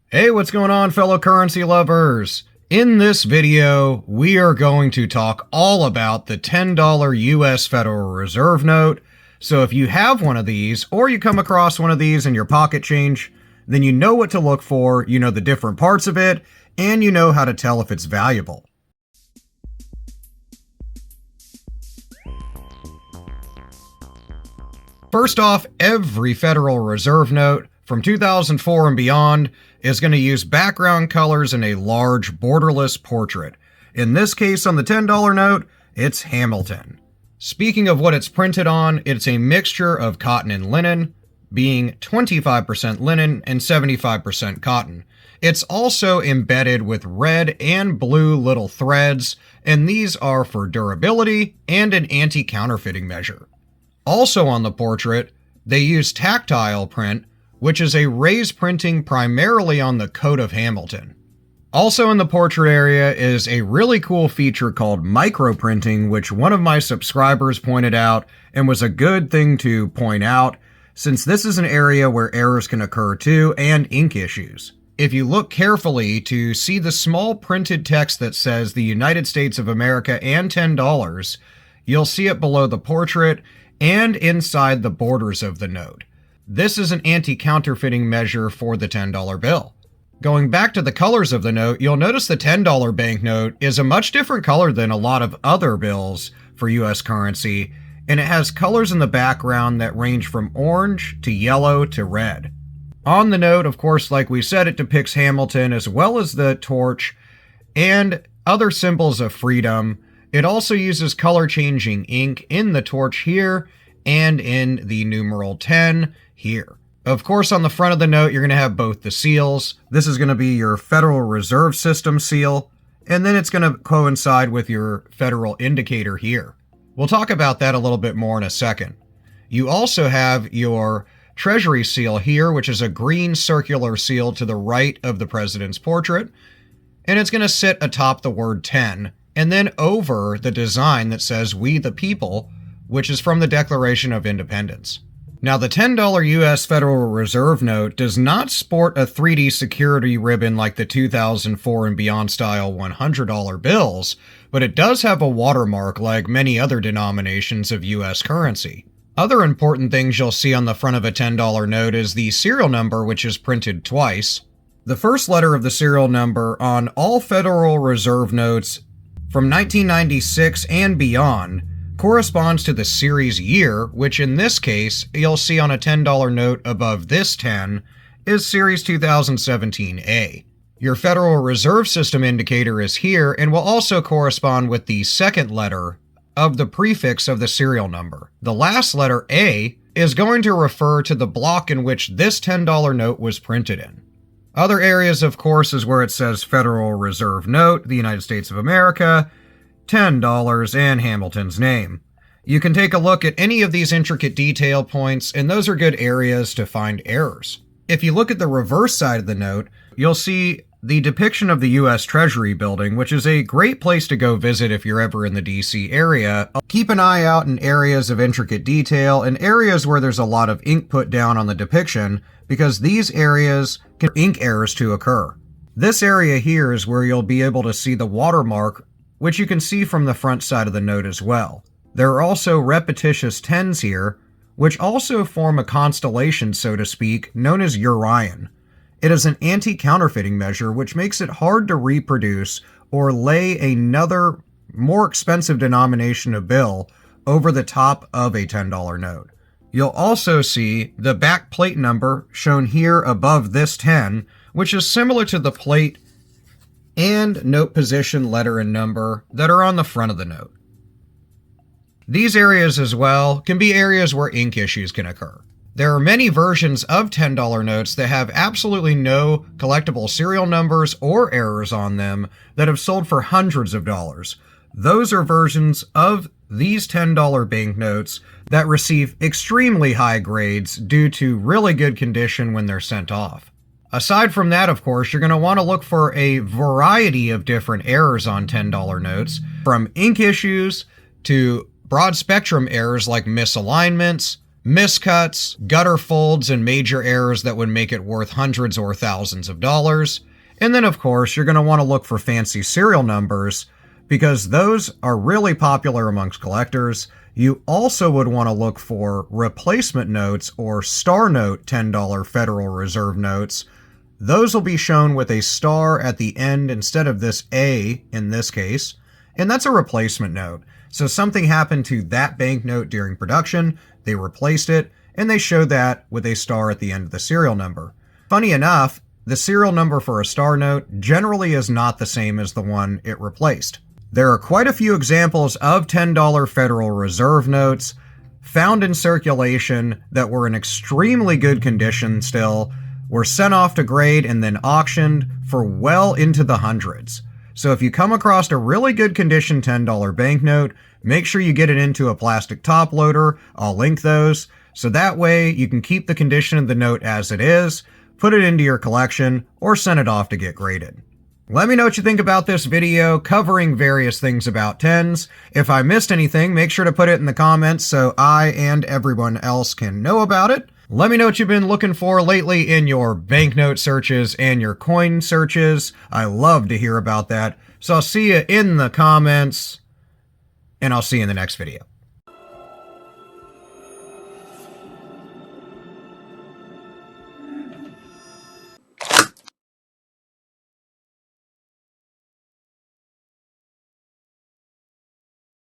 Hey, what's going on, fellow currency lovers? In this video, we are going to talk all about the $10 US Federal Reserve note. So if you have one of these, or you come across one of these in your pocket change, then you know what to look for, you know the different parts of it, and you know how to tell if it's valuable. First off, every Federal Reserve note from 2004 and beyond is going to use background colors in a large borderless portrait. In this case, on the $10 note, it's Hamilton. Speaking of what it's printed on, it's a mixture of cotton and linen, being 25% linen and 75% cotton. It's also embedded with red and blue little threads, and these are for durability and an anti-counterfeiting measure. Also on the portrait, they use tactile print, which is a raised printing primarily on the coat of Hamilton. Also in the portrait area is a really cool feature called microprinting, which one of my subscribers pointed out and was a good thing to point out, since this is an area where errors can occur too, and ink issues. If you look carefully to see the small printed text that says the United States of America and $10, you'll see it below the portrait and inside the borders of the note. This is an anti-counterfeiting measure for the $10 bill. Going back to the colors of the note, you'll notice the $10 banknote is a much different color than a lot of other bills for US currency, and it has colors in the background that range from orange to yellow to red. On the note, of course, like we said, it depicts Hamilton as well as the torch and other symbols of freedom. It also uses color-changing ink in the torch here and in the numeral 10 here. Of course, on the front of the note, you're going to have both the seals. This is going to be your Federal Reserve System seal, and then it's going to coincide with your federal indicator here. We'll talk about that a little bit more in a second. You also have your Treasury seal here, which is a green circular seal to the right of the president's portrait, and it's going to sit atop the word 10, and then over the design that says "We the People," which is from the Declaration of Independence. Now, the $10 US Federal Reserve note does not sport a 3D security ribbon like the 2004 and beyond style $100 bills, but it does have a watermark like many other denominations of US currency. Other important things you'll see on the front of a $10 note is the serial number, which is printed twice. The first letter of the serial number on all Federal Reserve notes from 1996 and beyond corresponds to the series year, which in this case, you'll see on a $10 note above this 10, is series 2017A. Your Federal Reserve System indicator is here and will also correspond with the second letter of the prefix of the serial number. The last letter, A, is going to refer to the block in which this $10 note was printed in. Other areas, of course, is where it says Federal Reserve Note, the United States of America, $10, and Hamilton's name. You can take a look at any of these intricate detail points, and those are good areas to find errors. If you look at the reverse side of the note, you'll see the depiction of the U.S. Treasury building, which is a great place to go visit if you're ever in the D.C. area. Keep an eye out in areas of intricate detail and areas where there's a lot of ink put down on the depiction, because these areas can ink errors to occur. This area here is where you'll be able to see the watermark, which you can see from the front side of the note as well. There are also repetitious 10s here, which also form a constellation, so to speak, known as Orion. It is an anti-counterfeiting measure, which makes it hard to reproduce or lay another, more expensive denomination of bill over the top of a $10 note. You'll also see the back plate number shown here above this 10, which is similar to the plate and note position, letter, and number that are on the front of the note. These areas as well can be areas where ink issues can occur. There are many versions of $10 notes that have absolutely no collectible serial numbers or errors on them that have sold for hundreds of dollars. Those are versions of these $10 banknotes that receive extremely high grades due to really good condition when they're sent off. Aside from that, of course, you're going to want to look for a variety of different errors on $10 notes, from ink issues to broad spectrum errors like misalignments, miscuts, gutter folds, and major errors that would make it worth hundreds or thousands of dollars. And then, of course, you're going to want to look for fancy serial numbers because those are really popular amongst collectors. You also would want to look for replacement notes or star note $10 Federal Reserve notes. Those will be shown with a star at the end instead of this A in this case, and that's a replacement note. So something happened to that banknote during production, they replaced it, and they showed that with a star at the end of the serial number. Funny enough, the serial number for a star note generally is not the same as the one it replaced. There are quite a few examples of $10 Federal Reserve notes found in circulation that were in extremely good condition still, were sent off to grade and then auctioned for well into the hundreds. So if you come across a really good condition $10 banknote, make sure you get it into a plastic top loader. I'll link those. So that way you can keep the condition of the note as it is, put it into your collection, or send it off to get graded. Let me know what you think about this video covering various things about tens. If I missed anything, make sure to put it in the comments so I and everyone else can know about it. Let me know what you've been looking for lately in your banknote searches and your coin searches. I love to hear about that. So I'll see you in the comments, and I'll see you in the next video.